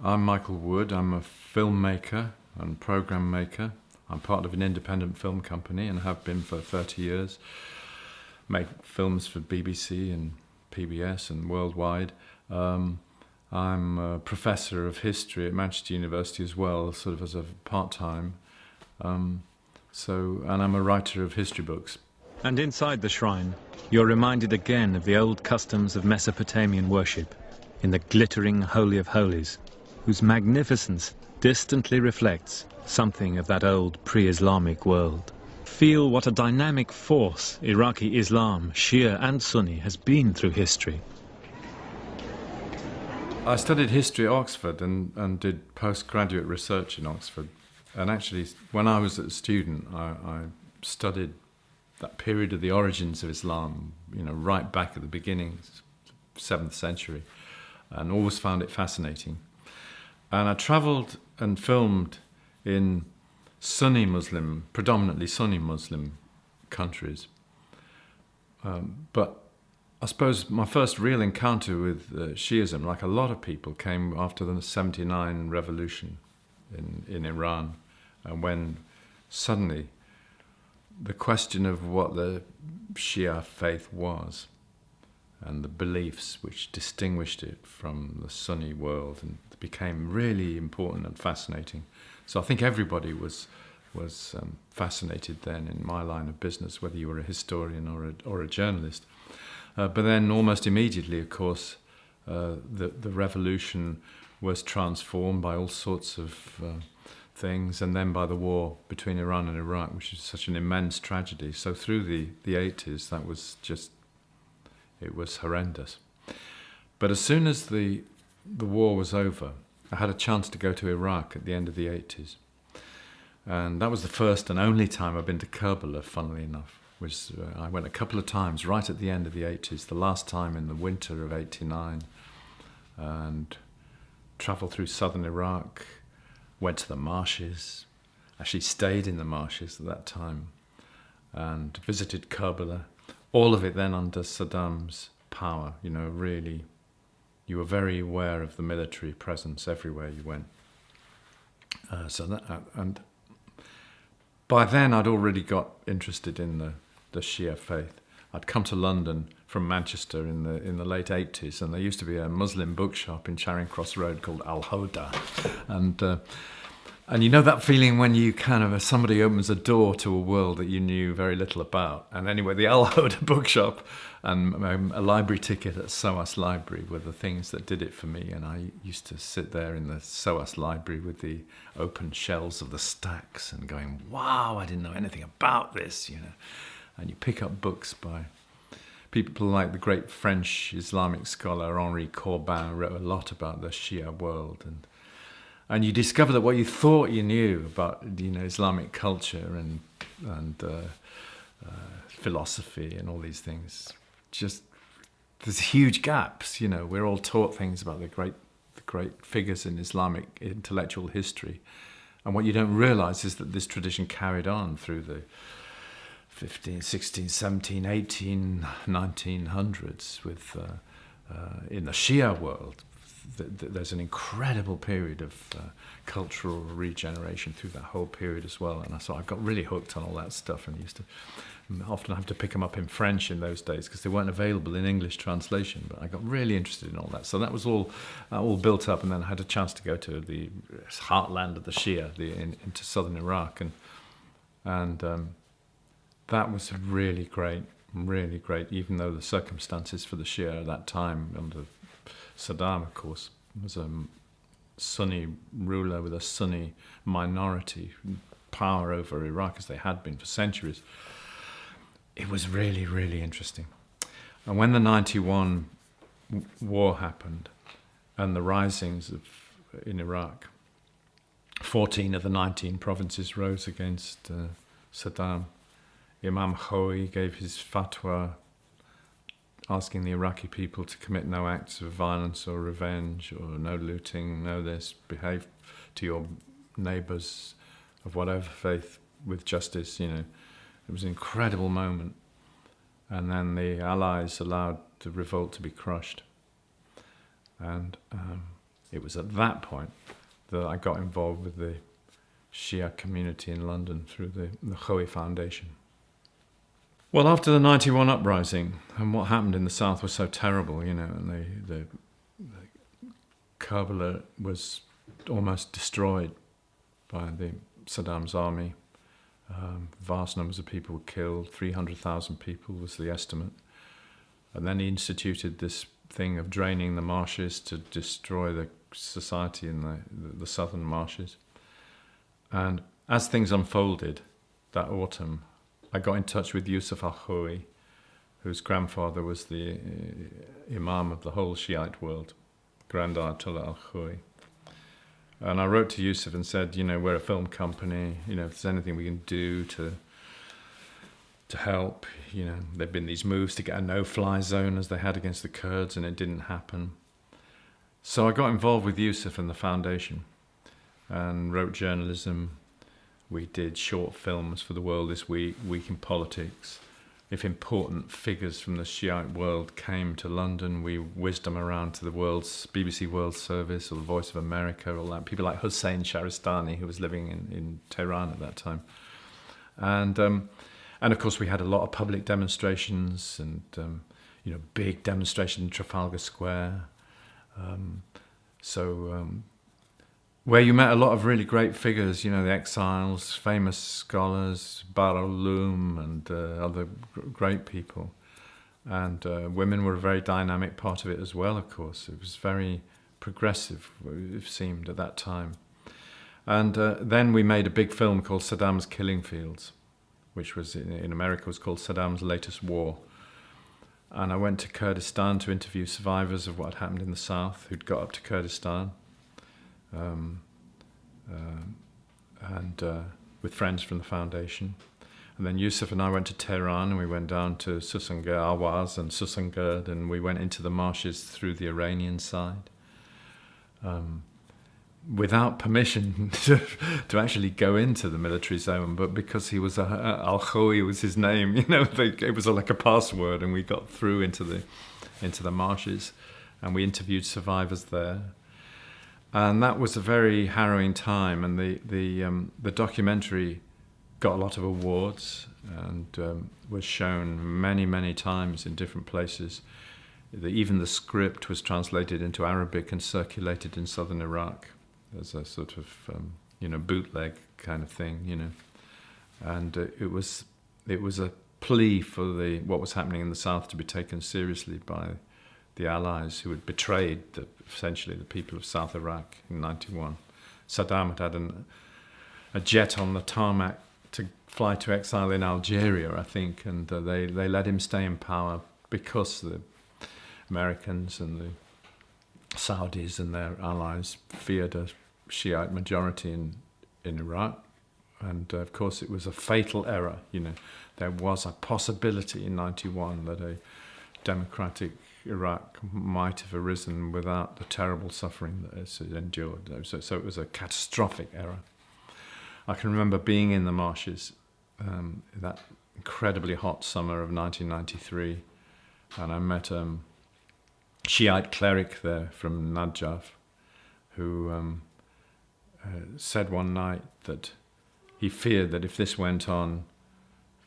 I'm Michael Wood. I'm a filmmaker and program maker. I'm part of an independent film company and have been for 30 years. Make films for BBC and PBS and worldwide. I'm a professor of history at Manchester University as well, sort of as a part-time. And I'm a writer of history books. And inside the shrine, you're reminded again of the old customs of Mesopotamian worship in the glittering Holy of Holies, whose magnificence distantly reflects something of that old pre-Islamic world. Feel what a dynamic force Iraqi Islam, Shia and Sunni, has been through history. I studied history at Oxford and did postgraduate research in Oxford. And actually, when I was a student, I studied that period of the origins of Islam, right back at the beginning, 7th century, and always found it fascinating. And I travelled and filmed in predominantly Sunni Muslim countries. But I suppose my first real encounter with Shiism, like a lot of people, came after the 79 revolution in Iran, and when suddenly the question of what the Shia faith was and the beliefs which distinguished it from the Sunni world and became really important and fascinating. So I think everybody was fascinated then in my line of business, whether you were a historian or a journalist. But then almost immediately, of course, the revolution was transformed by all sorts of things, and then by the war between Iran and Iraq, which is such an immense tragedy. So through the 80s, it was horrendous. But as soon as the war was over, I had a chance to go to Iraq at the end of the 80s. And that was the first and only time I've been to Karbala, funnily enough. I went a couple of times right at the end of the 80s, the last time in the winter of 89, and travelled through southern Iraq, went to the marshes, actually stayed in the marshes at that time, and visited Karbala. All of it then under Saddam's power, really. You were very aware of the military presence everywhere you went. And by then I'd already got interested in the Shia faith. I'd come to London from Manchester in the late 80s, and there used to be a Muslim bookshop in Charing Cross Road called Al-Hoda. And you know that feeling when you somebody opens a door to a world that you knew very little about. And anyway, the Al-Hoda bookshop and a library ticket at SOAS Library were the things that did it for me. And I used to sit there in the SOAS Library with the open shelves of the stacks and going, wow, I didn't know anything about this, And you pick up books by people like the great French Islamic scholar Henri Corbin, who wrote a lot about the Shia world, and you discover that what you thought you knew about Islamic culture and philosophy and all these things, just there's huge gaps. We're all taught things about the great figures in Islamic intellectual history, and what you don't realize is that this tradition carried on through the 15, 16, 17, 18, 1900s with in the Shia world. There's an incredible period of cultural regeneration through that whole period as well. And so I got really hooked on all that stuff, and used to often have to pick them up in French in those days because they weren't available in English translation. But I got really interested in all that. So that was all built up, and then I had a chance to go to the heartland of the Shia, into southern Iraq, and that was really great, even though the circumstances for the Shia at that time under Saddam, of course, was a Sunni ruler with a Sunni minority power over Iraq, as they had been for centuries. It was really, really interesting. And when the 91 war happened and the risings in Iraq, 14 of the 19 provinces rose against Saddam. Imam Khomeini gave his fatwa asking the Iraqi people to commit no acts of violence or revenge, or no looting, no this, behave to your neighbours of whatever faith with justice. It was an incredible moment. And then the Allies allowed the revolt to be crushed. And it was at that point that I got involved with the Shia community in London through the Khoei Foundation. Well, after the 91 uprising, and what happened in the south was so terrible, and the Karbala was almost destroyed by Saddam's army. Vast numbers of people were killed, 300,000 people was the estimate. And then he instituted this thing of draining the marshes to destroy the society in the southern marshes. And as things unfolded that autumn, I got in touch with Yusuf al-Khoei, whose grandfather was the Imam of the whole Shiite world, Grand Ayatollah al-Khoei. And I wrote to Yusuf and said, we're a film company, if there's anything we can do to help. There've been these moves to get a no-fly zone as they had against the Kurds, and it didn't happen. So I got involved with Yusuf and the foundation and wrote journalism. We did short films for The World This Week, Week in Politics. If important figures from the Shiite world came to London, we whizzed them around to the BBC World Service or the Voice of America, all that. People like Hussein Shahristani, who was living in Tehran at that time. And of course, we had a lot of public demonstrations and, big demonstration in Trafalgar Square. Where you met a lot of really great figures, the exiles, famous scholars, Bar al-Ulum and other great people. And women were a very dynamic part of it as well, of course. It was very progressive, it seemed, at that time. And then we made a big film called Saddam's Killing Fields, which was in America was called Saddam's Latest War. And I went to Kurdistan to interview survivors of what had happened in the south who'd got up to Kurdistan. With friends from the foundation. And then Yusuf and I went to Tehran, and we went down to Susangerd, Awaz and Susangerd, and we went into the marshes through the Iranian side. Without permission to actually go into the military zone, but because he was Al-Khoei was his name, it was like a password, and we got through into the marshes, and we interviewed survivors there. And that was a very harrowing time, and the documentary got a lot of awards and was shown many, many times in different places. Even the script was translated into Arabic and circulated in southern Iraq as a sort of bootleg kind of thing, And it was a plea for what was happening in the south to be taken seriously by the Allies, who had betrayed essentially the people of South Iraq in 91. Saddam had a jet on the tarmac to fly to exile in Algeria, I think, and they let him stay in power because the Americans and the Saudis and their allies feared a Shiite majority in Iraq. And of course it was a fatal error. There was a possibility in 91 that a democratic Iraq might have arisen without the terrible suffering that it had endured. So it was a catastrophic error. I can remember being in the marshes that incredibly hot summer of 1993, and I met a Shiite cleric there from Najaf who said one night that he feared that if this went on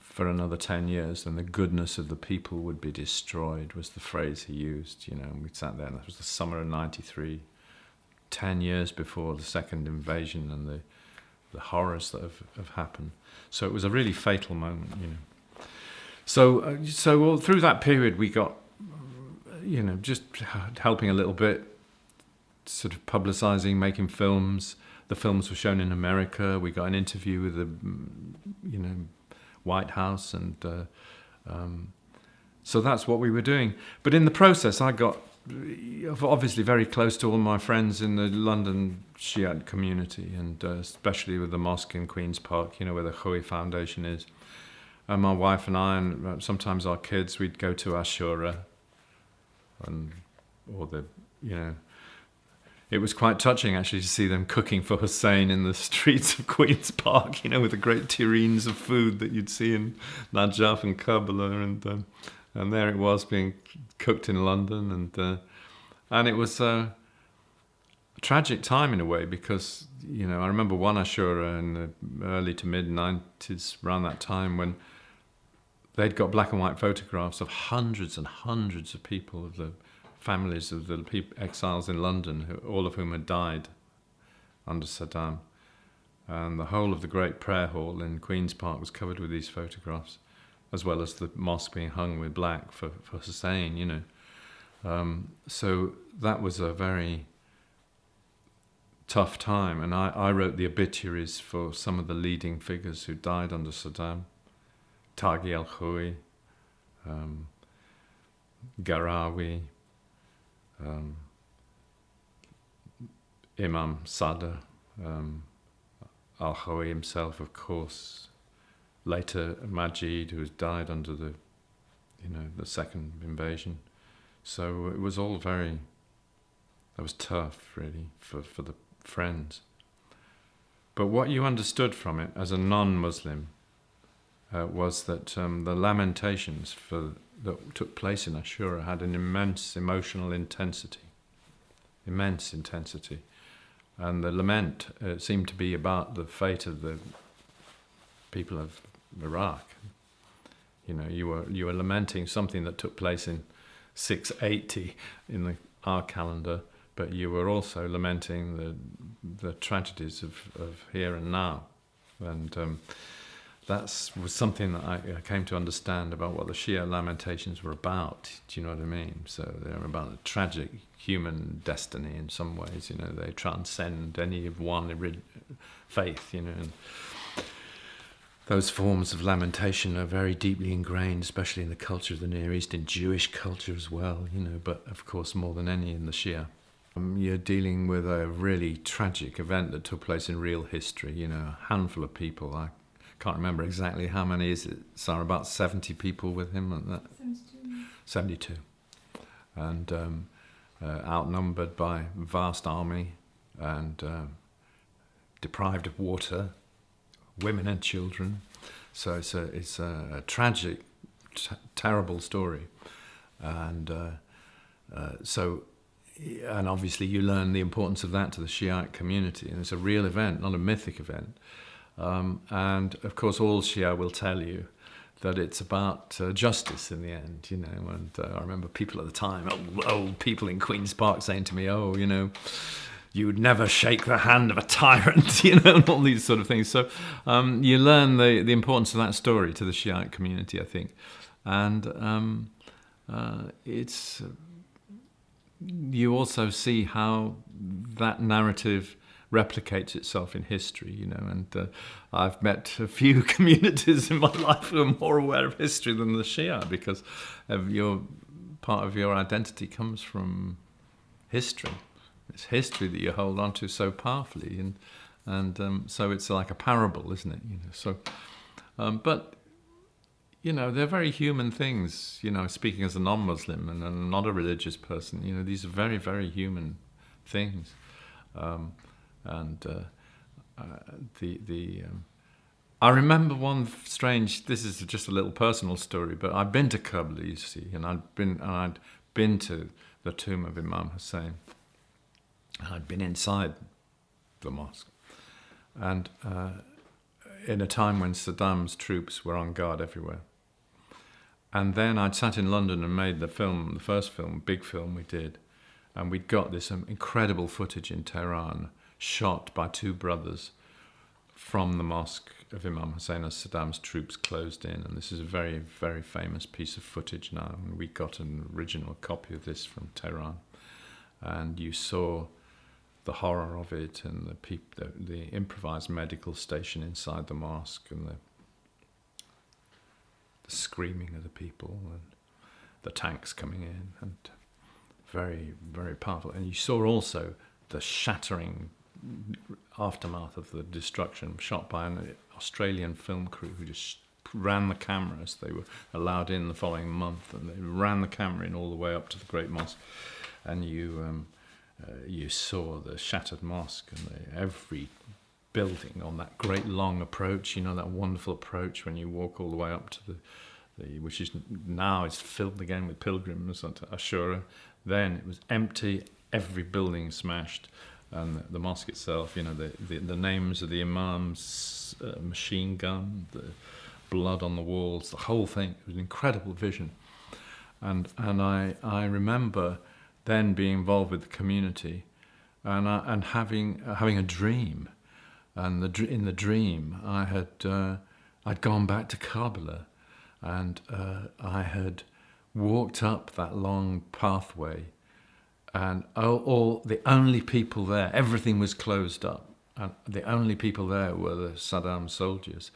for another 10 years, then the goodness of the people would be destroyed, was the phrase he used, and we sat there, and that was the summer of 93, 10 years before the second invasion and the horrors that have happened. So it was a really fatal moment, So all through that period we got, just helping a little bit, sort of publicizing, making films. The films were shown in America. We got an interview with the, White House, and so that's what we were doing. But in the process, I got obviously very close to all my friends in the London Shiite community, and especially with the mosque in Queen's Park, where the Khoei Foundation is. And my wife and I, and sometimes our kids, we'd go to Ashura, it was quite touching actually to see them cooking for Hussein in the streets of Queen's Park, with the great tureens of food that you'd see in Najaf and Karbala, and there it was being cooked in London, and it was tragic time in a way, because I remember one Ashura in the early to mid 90s, around that time, when they'd got black and white photographs of hundreds and hundreds of people, of the families of the exiles in London, all of whom had died under Saddam. And the whole of the great prayer hall in Queen's Park was covered with these photographs, as well as the mosque being hung with black for Hussein, So that was a very tough time. And I wrote the obituaries for some of the leading figures who died under Saddam. Taghi al-Khoui, Garawi, Imam Sadr, al-Khoui himself, of course. Later, Majid, who died under the second invasion. So it was all that was tough, really, for the friends. But what you understood from it as a non-Muslim was that the lamentations that took place in Ashura had an immense emotional intensity. And the lament seemed to be about the fate of the people of Iraq. You were lamenting something that took place in 680 in our calendar, but you were also lamenting the tragedies of here and now. And that was something that I came to understand about what the Shia lamentations were about. Do you know what I mean? So they're about a tragic human destiny in some ways. They transcend any of one faith. And those forms of lamentation are very deeply ingrained, especially in the culture of the Near East, in Jewish culture as well. But of course more than any in the Shia. You're dealing with a really tragic event that took place in real history. A handful of people. I can't remember exactly how many is it. So about 70 people with him. And that 72. And outnumbered by a vast army, and deprived of water, women and children. So it's a tragic, terrible story. And and obviously you learn the importance of that to the Shiite community. And it's a real event, not a mythic event. And of course all Shia will tell you that it's about justice in the end, And I remember people at the time, old people in Queen's Park, saying to me, you would never shake the hand of a tyrant, and all these sort of things. So you learn the importance of that story to the Shiite community, I think. And you also see how that narrative replicates itself in history, and I've met a few communities in my life who are more aware of history than the Shia, because part of your identity comes from history. It's history that you hold on to so powerfully, and so it's like a parable, isn't it? So, but they're very human things. Speaking as a non-Muslim and I'm not a religious person, these are very, very human things. I remember one strange. This is just a little personal story, but I'd been to Karbala, you see, and I'd been to the tomb of Imam Hussein. I'd been inside the mosque, and in a time when Saddam's troops were on guard everywhere. And then I'd sat in London and made the first film, big film we did, and we'd got this incredible footage in Tehran, shot by two brothers from the mosque of Imam Hussein as Saddam's troops closed in. And this is a very, very famous piece of footage now. And we got an original copy of this from Tehran. And you saw the horror of it, and the improvised medical station inside the mosque, and the screaming of the people, and the tanks coming in, and very, very powerful. And you saw also the shattering aftermath of the destruction, shot by an Australian film crew who just ran the cameras. They were allowed in the following month, and they ran the camera in all the way up to the Great Mosque. And you saw the shattered mosque, and every building on that great long approach, that wonderful approach when you walk all the way up to the which is now is filled again with pilgrims onto Ashura. Then it was empty, every building smashed, and the mosque itself, the names of the imams, machine gun, the blood on the walls, the whole thing. It was an incredible vision. And I remember then being involved with the community and having a dream. And in the dream, I'd gone back to Karbala, and I had walked up that long pathway, and all the only people there, everything was closed up, and the only people there were the Saddam soldiers.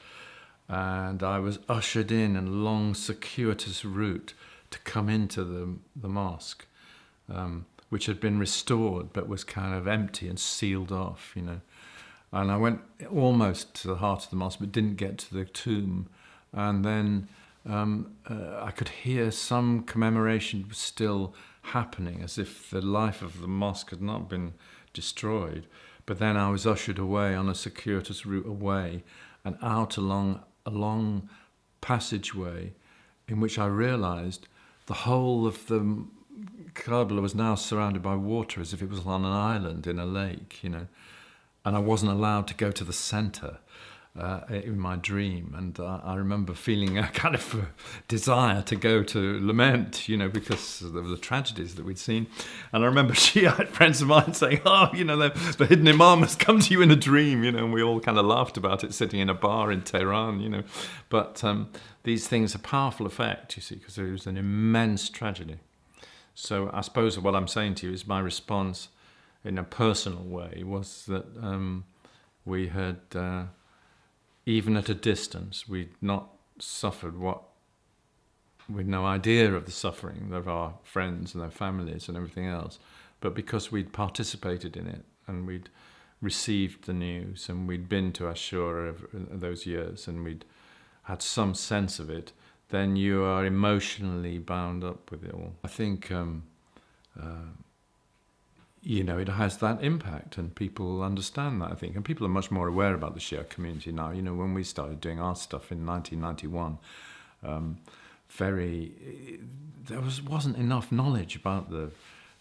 And I was ushered in a long, circuitous route to come into the mosque, which had been restored but was kind of empty and sealed off, And I went almost to the heart of the mosque, but didn't get to the tomb. And then I could hear some commemoration was still happening, as if the life of the mosque had not been destroyed. But then I was ushered away on a circuitous route away and out along a long passageway in which I realized the whole of the Karbala was now surrounded by water, as if it was on an island in a lake, And I wasn't allowed to go to the center in my dream. And I remember feeling a kind of desire to go to lament, because of the tragedies that we'd seen. And I remember Shiite friends of mine saying, the hidden imam has come to you in a dream, and we all kind of laughed about it sitting in a bar in Tehran, But these things have powerful effect, you see, because it was an immense tragedy. So I suppose what I'm saying to you is my response in a personal way was that we had, even at a distance, we'd not suffered we'd no idea of the suffering of our friends and their families and everything else, but because we'd participated in it and we'd received the news and we'd been to Ashura those years and we'd had some sense of it, then you are emotionally bound up with it all. I think it has that impact, and people understand that, I think. And people are much more aware about the Shia community now. When we started doing our stuff in 1991, there wasn't enough knowledge about the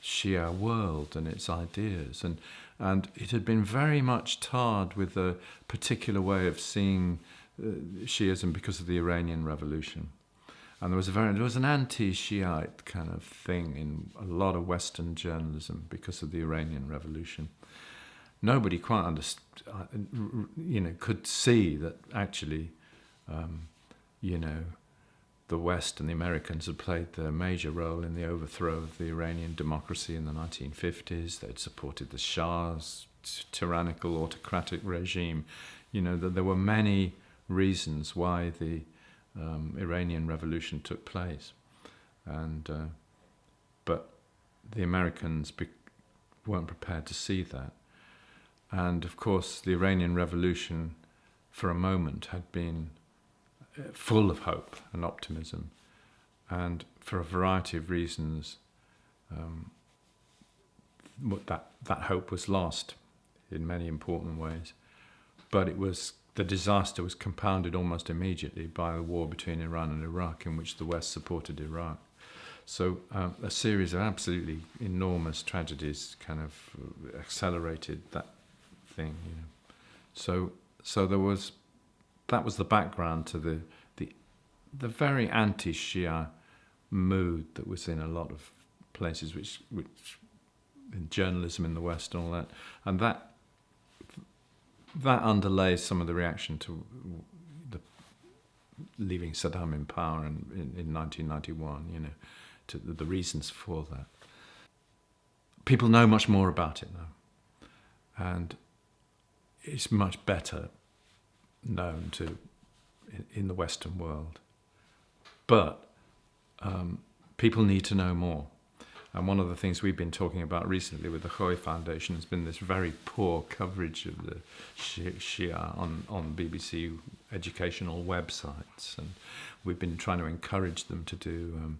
Shia world and its ideas. And it had been very much tarred with a particular way of seeing Shiism because of the Iranian Revolution. And there was an anti-Shiite kind of thing in a lot of Western journalism because of the Iranian Revolution. Nobody quite could see that actually, the West and the Americans had played the major role in the overthrow of the Iranian democracy in the 1950s. They'd supported the Shah's tyrannical, autocratic regime. That there were many reasons why the Iranian Revolution took place, but the Americans weren't prepared to see that. And of course, the Iranian Revolution, for a moment, had been full of hope and optimism, and for a variety of reasons, that hope was lost in many important ways. But the disaster was compounded almost immediately by the war between Iran and Iraq, in which the West supported Iraq. So a series of absolutely enormous tragedies kind of accelerated that thing. So that was the background to the very anti-Shia mood that was in a lot of places, which in journalism in the West and all that, and that underlays some of the reaction to the leaving Saddam in power in 1991, to the reasons for that. People know much more about it now, and it's much better known in the Western world. But people need to know more. And one of the things we've been talking about recently with the Khoi Foundation has been this very poor coverage of the Shia on BBC educational websites. And we've been trying to encourage them to do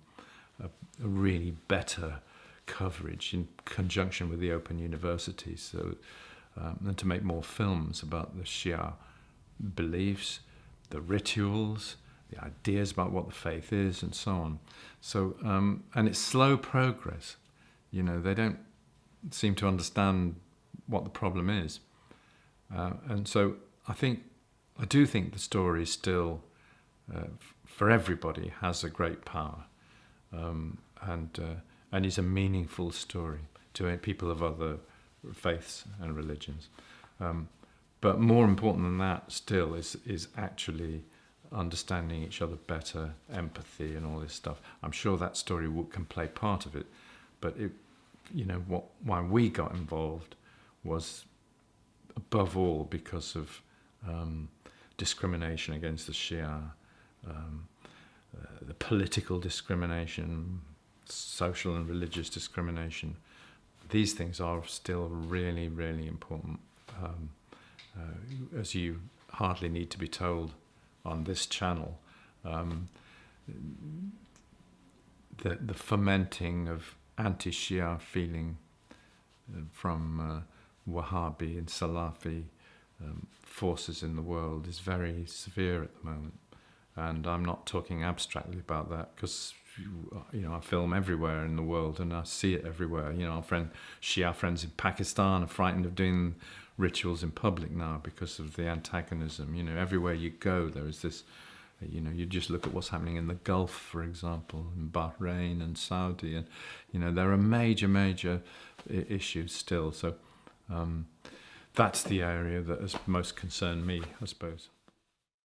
a really better coverage in conjunction with the Open University, and to make more films about the Shia beliefs, the rituals, the ideas about what the faith is, and so on. So, and it's slow progress. They don't seem to understand what the problem is. And so I do think the story still, for everybody, has a great power, and is a meaningful story to people of other faiths and religions. But more important than that still is actually understanding each other better, empathy and all this stuff. I'm sure that story can play part of it, but why we got involved was above all because of discrimination against the Shia, the political discrimination, social and religious discrimination. These things are still really, really important. As you hardly need to be told on this channel, the fomenting of anti-Shia feeling from Wahhabi and Salafi forces in the world is very severe at the moment. And I'm not talking abstractly about that, because I film everywhere in the world and I see it everywhere. Our Shia friends in Pakistan are frightened of doing rituals in public now because of the antagonism. Everywhere you go there is this, you just look at what's happening in the Gulf, for example, in Bahrain and Saudi, and there are major issues still. So that's the area that has most concerned me, I suppose.